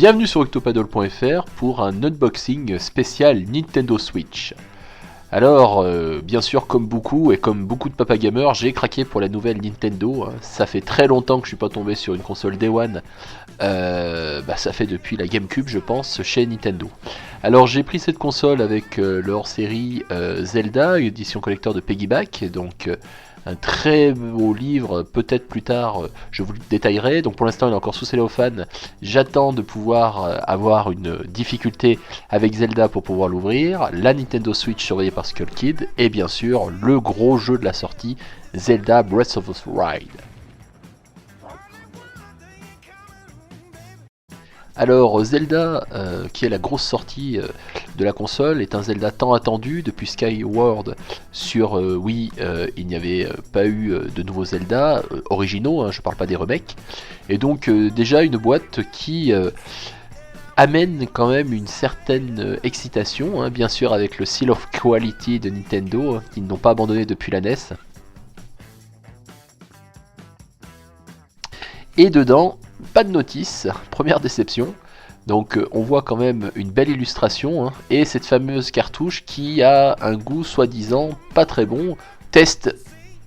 Bienvenue sur octopaddle.fr pour un unboxing spécial Nintendo Switch. Alors, bien sûr, comme beaucoup de papa gamers, j'ai craqué pour la nouvelle Nintendo. Ça fait très longtemps que je suis pas tombé sur une console Day One. Ça fait depuis la GameCube, je pense, chez Nintendo. Alors, j'ai pris cette console avec le hors-série Zelda, édition collector de Piggyback, donc un très beau livre. Peut-être plus tard, je vous le détaillerai. Donc, pour l'instant, il est encore sous cellophane. J'attends de pouvoir avoir une difficulté avec Zelda pour pouvoir l'ouvrir, la Nintendo Switch surveillée par Skull Kid, et bien sûr le gros jeu de la sortie, Zelda Breath of the Wild. Alors Zelda, qui est la grosse sortie de la console, est un Zelda tant attendu. Depuis Skyward sur Wii, il n'y avait pas eu de nouveaux Zelda originaux, je parle pas des remakes, et donc déjà une boîte qui amène quand même une certaine excitation, bien sûr avec le Seal of Quality de Nintendo, qu'ils n'ont pas abandonné depuis la NES. Et dedans, pas de notice, première déception. Donc on voit quand même une belle illustration, et cette fameuse cartouche qui a un goût soi-disant pas très bon. Test.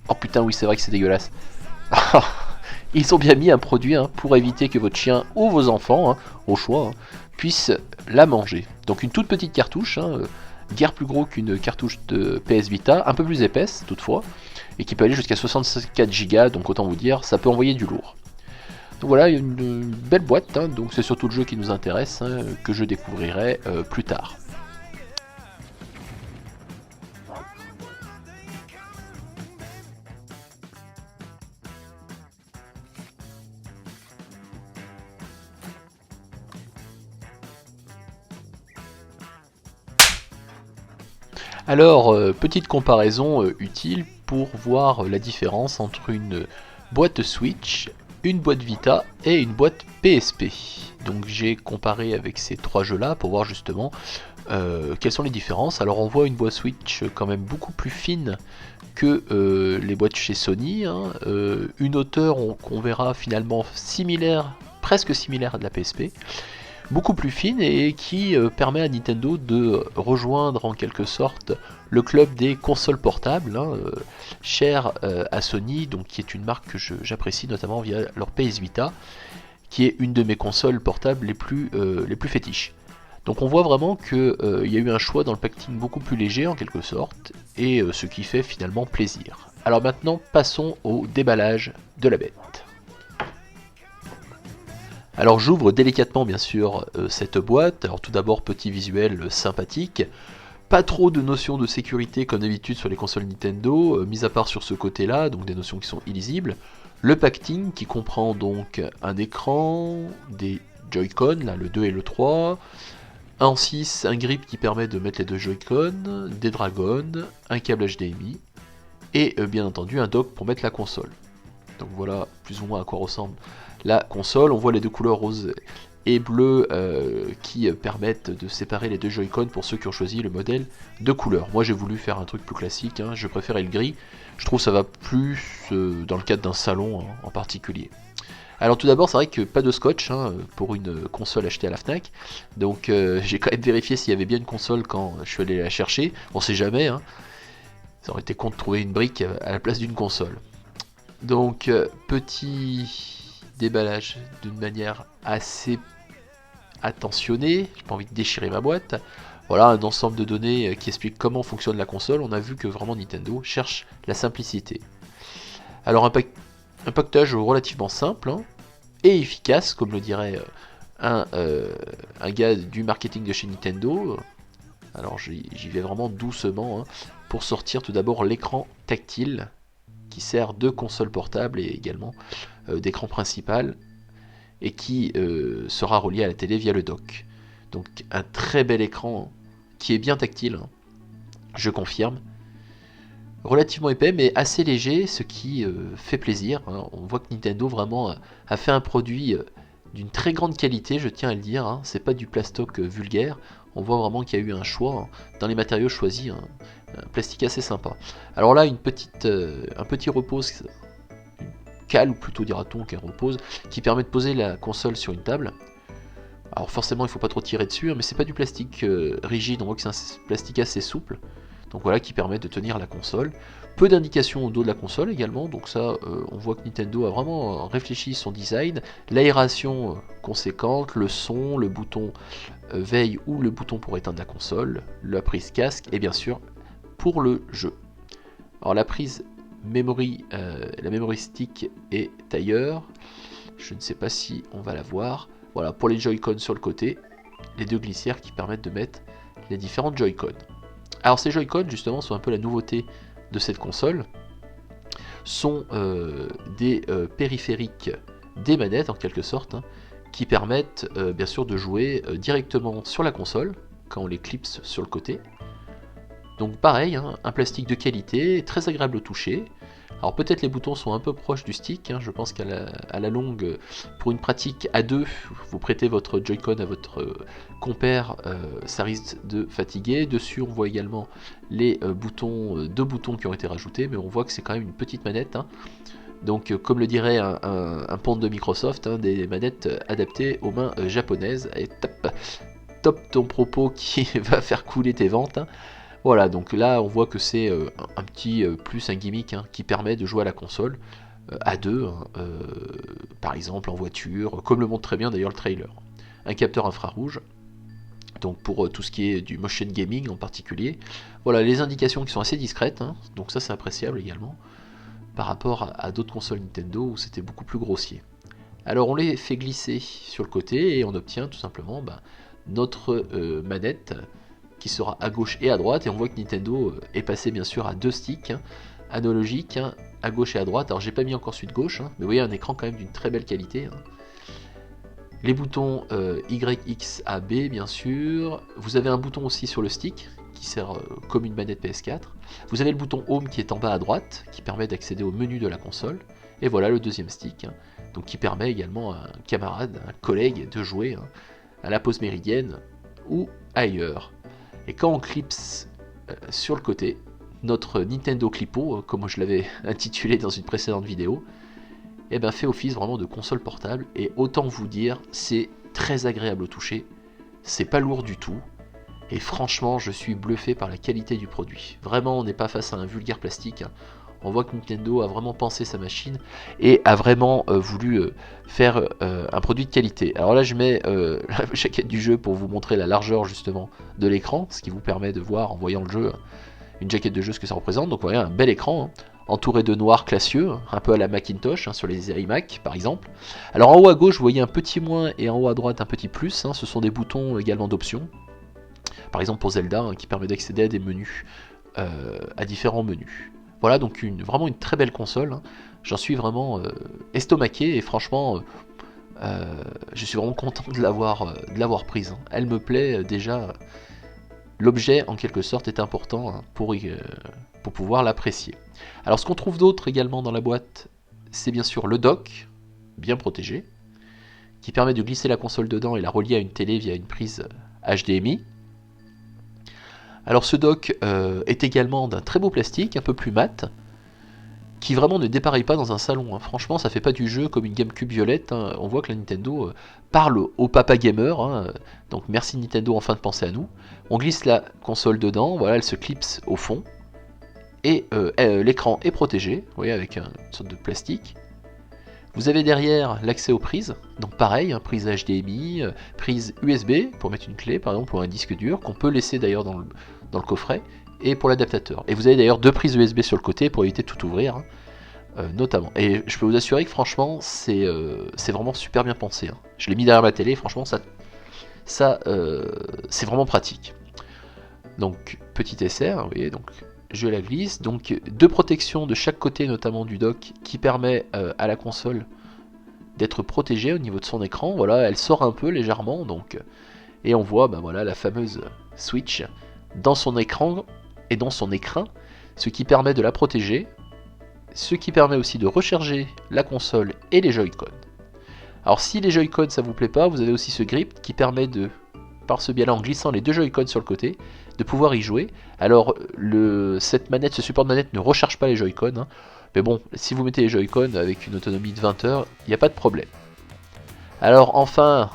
Oh putain, oui, c'est vrai que c'est dégueulasse. Ils ont bien mis un produit pour éviter que votre chien ou vos enfants, au choix, puissent la manger. Donc une toute petite cartouche, guère plus gros qu'une cartouche de PS Vita, un peu plus épaisse toutefois, et qui peut aller jusqu'à 64 Go, donc autant vous dire, ça peut envoyer du lourd. Donc voilà, une belle boîte, donc c'est surtout le jeu qui nous intéresse, que je découvrirai plus tard. Alors, petite comparaison utile pour voir la différence entre une boîte Switch, une boîte Vita et une boîte PSP. Donc j'ai comparé avec ces trois jeux là pour voir justement quelles sont les différences. Alors on voit une boîte Switch quand même beaucoup plus fine que les boîtes chez Sony, une hauteur qu'on verra finalement similaire, presque similaire à de la PSP, beaucoup plus fine, et qui permet à Nintendo de rejoindre en quelque sorte le club des consoles portables, chères à Sony, donc qui est une marque que j'apprécie notamment via leur PS Vita, qui est une de mes consoles portables les plus fétiches. Donc on voit vraiment qu'il y a eu un choix dans le packaging beaucoup plus léger en quelque sorte, et ce qui fait finalement plaisir. Alors maintenant passons au déballage de la bête. Alors j'ouvre délicatement bien sûr cette boîte. Alors tout d'abord, petit visuel sympathique. Pas trop de notions de sécurité comme d'habitude sur les consoles Nintendo, mis à part sur ce côté là, donc des notions qui sont illisibles. Le packaging qui comprend donc un écran, des Joy-Con, là le 2 et le 3, un en 6, un grip qui permet de mettre les deux Joy-Con, des dragons, un câble HDMI, et bien entendu un dock pour mettre la console. Donc voilà plus ou moins à quoi ressemble la console. On voit les deux couleurs rose et bleu qui permettent de séparer les deux Joy-Con pour ceux qui ont choisi le modèle de couleur. Moi j'ai voulu faire un truc plus classique, je préférais le gris. Je trouve que ça va plus dans le cadre d'un salon en particulier. Alors tout d'abord, c'est vrai que pas de scotch pour une console achetée à la Fnac. Donc j'ai quand même vérifié s'il y avait bien une console quand je suis allé la chercher. On sait jamais, ça aurait été con de trouver une brique à la place d'une console. Donc petit déballage d'une manière assez attentionnée, j'ai pas envie de déchirer ma boîte. Voilà un ensemble de données qui explique comment fonctionne la console. On a vu que vraiment Nintendo cherche la simplicité. Alors un paquetage relativement simple et efficace, comme le dirait un gars du marketing de chez Nintendo. Alors j'y vais vraiment doucement pour sortir tout d'abord l'écran tactile qui sert de console portable et également d'écran principal, et qui sera relié à la télé via le dock. Donc un très bel écran qui est bien tactile, je confirme. Relativement épais mais assez léger, ce qui fait plaisir. On voit que Nintendo vraiment a fait un produit d'une très grande qualité, je tiens à le dire. C'est pas du plastoc vulgaire. On voit vraiment qu'il y a eu un choix dans les matériaux choisis, un plastique assez sympa. Alors là, un petit repose, une cale, ou plutôt dira-t-on qu'un repose, qui permet de poser la console sur une table. Alors forcément il faut pas trop tirer dessus, hein, mais c'est pas du plastique rigide, on voit que c'est un plastique assez souple. Donc voilà, qui permet de tenir la console. Peu d'indications au dos de la console également, donc ça on voit que Nintendo a vraiment réfléchi son design. L'aération conséquente, le son, le bouton veille ou le bouton pour éteindre la console, la prise casque et bien sûr pour le jeu. Alors la prise memory, la memory stick est ailleurs. Je ne sais pas si on va la voir. Voilà, pour les Joy-Con sur le côté, les deux glissières qui permettent de mettre les différentes Joy-Con. Alors ces Joy-Con justement sont un peu la nouveauté de cette console, sont des périphériques des manettes en quelque sorte, hein, qui permettent bien sûr de jouer directement sur la console quand on les clipse sur le côté. Donc pareil, hein, un plastique de qualité, très agréable au toucher. Alors peut-être les boutons sont un peu proches du stick, hein, je pense qu'à la longue, pour une pratique à deux, vous prêtez votre Joy-Con à votre compère, ça risque de fatiguer. Dessus on voit également les deux boutons qui ont été rajoutés, mais on voit que c'est quand même une petite manette. Hein. Donc comme le dirait un pont de Microsoft, hein, des manettes adaptées aux mains japonaises. Et top ton propos qui va faire couler tes ventes. Hein. Voilà, donc là on voit que c'est un petit plus, un gimmick hein, qui permet de jouer à la console à deux, hein, par exemple en voiture, comme le montre très bien d'ailleurs le trailer. Un capteur infrarouge, donc pour tout ce qui est du motion gaming en particulier. Voilà, les indications qui sont assez discrètes, hein, donc ça c'est appréciable également, par rapport à d'autres consoles Nintendo où c'était beaucoup plus grossier. Alors on les fait glisser sur le côté et on obtient tout simplement notre manette, qui sera à gauche et à droite, et on voit que Nintendo est passé bien sûr à deux sticks hein, analogiques, hein, à gauche et à droite. Alors j'ai pas mis encore celui de gauche, hein, mais vous voyez un écran quand même d'une très belle qualité. Hein. Les boutons Y, X, A, B bien sûr. Vous avez un bouton aussi sur le stick qui sert comme une manette PS4. Vous avez le bouton Home qui est en bas à droite, qui permet d'accéder au menu de la console. Et voilà le deuxième stick, hein, donc qui permet également à un camarade, un collègue de jouer hein, à la pause méridienne ou ailleurs. Et quand on clipse sur le côté, notre Nintendo Clipo, comme je l'avais intitulé dans une précédente vidéo, fait office vraiment de console portable. Et autant vous dire, c'est très agréable au toucher, c'est pas lourd du tout. Et franchement, je suis bluffé par la qualité du produit. Vraiment, on n'est pas face à un vulgaire plastique. Hein. On voit que Nintendo a vraiment pensé sa machine et a vraiment voulu faire un produit de qualité. Alors là je mets la jaquette du jeu pour vous montrer la largeur justement de l'écran, ce qui vous permet de voir en voyant le jeu, une jaquette de jeu ce que ça représente. Donc vous voyez un bel écran, hein, entouré de noir classieux, un peu à la Macintosh, hein, sur les iMac par exemple. Alors en haut à gauche vous voyez un petit moins et en haut à droite un petit plus, hein, ce sont des boutons également d'options. Par exemple pour Zelda, hein, qui permet d'accéder à des menus, à différents menus. Voilà, donc vraiment une très belle console. Hein. J'en suis vraiment estomaqué et franchement, je suis vraiment content de l'avoir prise. Hein. Elle me plaît déjà. L'objet, en quelque sorte, est important hein, pour pouvoir l'apprécier. Alors, ce qu'on trouve d'autre également dans la boîte, c'est bien sûr le dock, bien protégé, qui permet de glisser la console dedans et la relier à une télé via une prise HDMI. Alors ce dock est également d'un très beau plastique, un peu plus mat, qui vraiment ne dépareille pas dans un salon. Hein. Franchement, ça fait pas du jeu comme une GameCube violette. Hein. On voit que la Nintendo parle au papa gamer. Hein. Donc merci Nintendo enfin de penser à nous. On glisse la console dedans, voilà, elle se clipse au fond. Et l'écran est protégé, vous voyez, avec une sorte de plastique. Vous avez derrière l'accès aux prises, donc pareil, hein, prise HDMI, prise USB pour mettre une clé par exemple ou un disque dur, qu'on peut laisser d'ailleurs dans le coffret, et pour l'adaptateur. Et vous avez d'ailleurs deux prises USB sur le côté pour éviter de tout ouvrir, hein, notamment. Et je peux vous assurer que franchement, c'est vraiment super bien pensé. Hein. Je l'ai mis derrière ma télé, et franchement, ça c'est vraiment pratique. Donc, petit essai, hein, vous voyez, donc je la glisse. Donc, deux protections de chaque côté, notamment du dock, qui permet à la console d'être protégée au niveau de son écran. Voilà, elle sort un peu légèrement, donc, et on voit voilà, la fameuse Switch dans son écran et dans son écrin, ce qui permet de la protéger, ce qui permet aussi de recharger la console et les Joy-Con. Alors si les Joy-Con ça vous plaît pas, vous avez aussi ce grip qui permet de, par ce biais-là, en glissant les deux Joy-Con sur le côté, de pouvoir y jouer. Alors cette manette, ce support de manette ne recharge pas les Joy-Con, hein, mais bon, si vous mettez les Joy-Con avec une autonomie de 20 heures, il n'y a pas de problème. Alors enfin,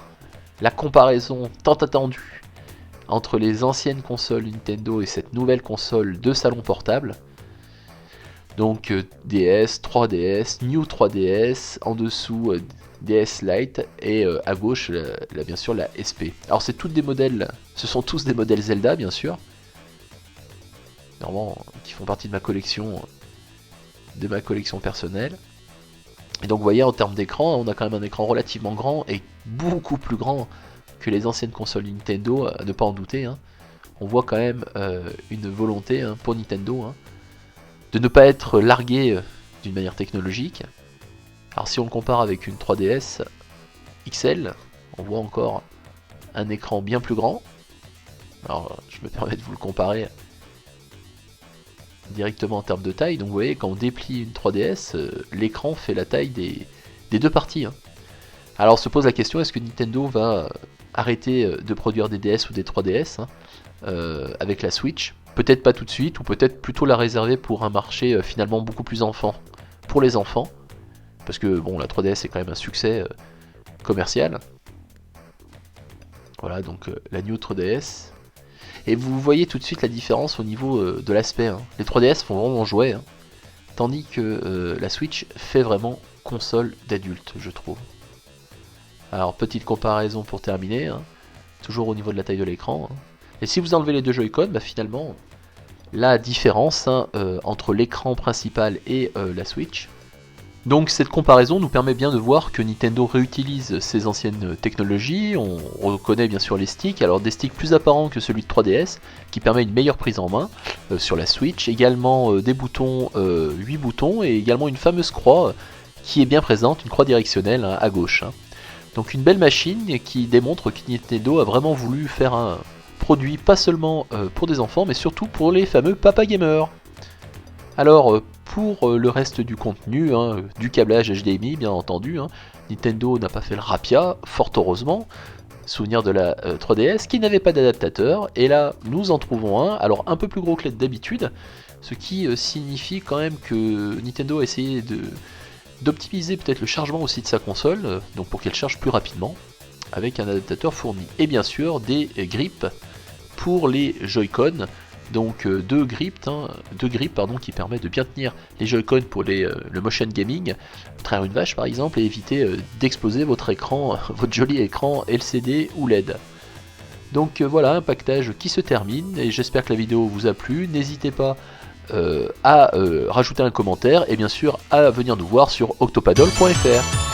la comparaison tant attendue entre les anciennes consoles Nintendo et cette nouvelle console de salon portable. Donc DS, 3DS, New 3DS, en dessous DS Lite et à gauche bien sûr la SP. Alors c'est toutes des modèles, ce sont tous des modèles Zelda bien sûr, normalement qui font partie de ma collection personnelle. Et donc vous voyez en termes d'écran, on a quand même un écran relativement grand et beaucoup plus grand que les anciennes consoles Nintendo, à ne pas en douter. Hein. On voit quand même une volonté pour Nintendo de ne pas être largué d'une manière technologique. Alors si on le compare avec une 3DS XL, on voit encore un écran bien plus grand. Alors je me permets de vous le comparer directement en termes de taille. Donc vous voyez, quand on déplie une 3DS, l'écran fait la taille des deux parties. Hein. Alors se pose la question, est-ce que Nintendo va arrêter de produire des DS ou des 3DS avec la Switch? Peut-être pas tout de suite, ou peut-être plutôt la réserver pour un marché finalement beaucoup plus enfant, pour les enfants. Parce que bon, la 3DS est quand même un succès commercial. Voilà, donc la New 3DS. Et vous voyez tout de suite la différence au niveau de l'aspect. Hein. Les 3DS font vraiment jouet, hein. Tandis que la Switch fait vraiment console d'adulte, je trouve. Alors, petite comparaison pour terminer, hein. Toujours au niveau de la taille de l'écran. Hein. Et si vous enlevez les deux Joy-Con, bah finalement, la différence entre l'écran principal et la Switch. Donc cette comparaison nous permet bien de voir que Nintendo réutilise ses anciennes technologies. On reconnaît bien sûr les sticks, alors des sticks plus apparents que celui de 3DS, qui permet une meilleure prise en main sur la Switch. Également des boutons, 8 boutons, et également une fameuse croix qui est bien présente, une croix directionnelle à gauche. Hein. Donc une belle machine qui démontre que Nintendo a vraiment voulu faire un produit pas seulement pour des enfants, mais surtout pour les fameux papa gamers. Alors pour le reste du contenu, hein, du câblage HDMI bien entendu, hein, Nintendo n'a pas fait le rapia, fort heureusement. Souvenir de la 3DS qui n'avait pas d'adaptateur, et là nous en trouvons un, alors un peu plus gros que d'habitude, ce qui signifie quand même que Nintendo a essayé d'optimiser peut-être le chargement aussi de sa console, donc pour qu'elle charge plus rapidement, avec un adaptateur fourni. Et bien sûr des grips pour les Joy-Con, donc deux grips qui permettent de bien tenir les Joy-Con pour le motion gaming, traire une vache par exemple, et éviter d'exploser votre écran, votre joli écran LCD ou LED. Donc voilà, un pactage qui se termine, et j'espère que la vidéo vous a plu. N'hésitez pas à rajouter un commentaire, et bien sûr à venir nous voir sur octopaddle.fr.